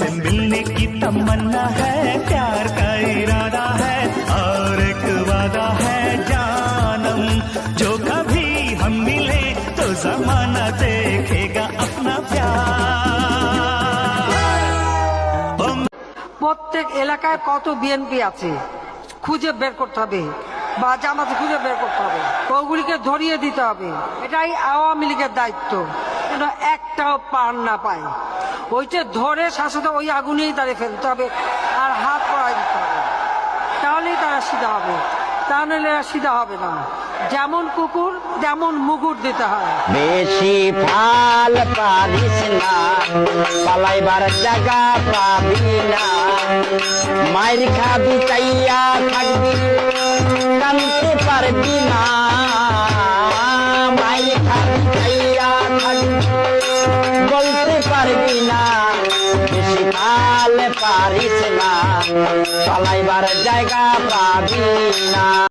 तुमसे मिलने की तमन्ना है, प्यार का इरादा है और एक वादा है जानम, जो कभी हम मिले तो जमाना देखेगा अपना प्यार। প্রত্যেক এলাকায় কত বিএনপি আছে খুঁজে বের করতে হবে, বা জামাতে খুঁজে বের করতে হবে, ওগুলিকে ধরিয়ে দিতে হবে। এটাই আওয়ামী লীগের দায়িত্ব, যেন একটাও পার না পায়। ওইটা ধরে শাসতে ওই আগুনেই তারে ফেলতে হবে আর হাত পড়ায় দিতে হবে, তাহলেই তারা সিধা হবে, তা নইলে এরা সিধা হবে না। যেমন কুকুর তেমন মুগুর দিতে হয়। বেশি ফাল পারিস না, পালাইবার জায়গা পাবি না, মায়ের খাবি চাইয়া থাকবি কানতে পারবি না, মায়ের খাবি চাইয়া থাকবি বলতে পারবি না। বেশি ফাল পারিস না, পালাইবার জায়গা পাবি না।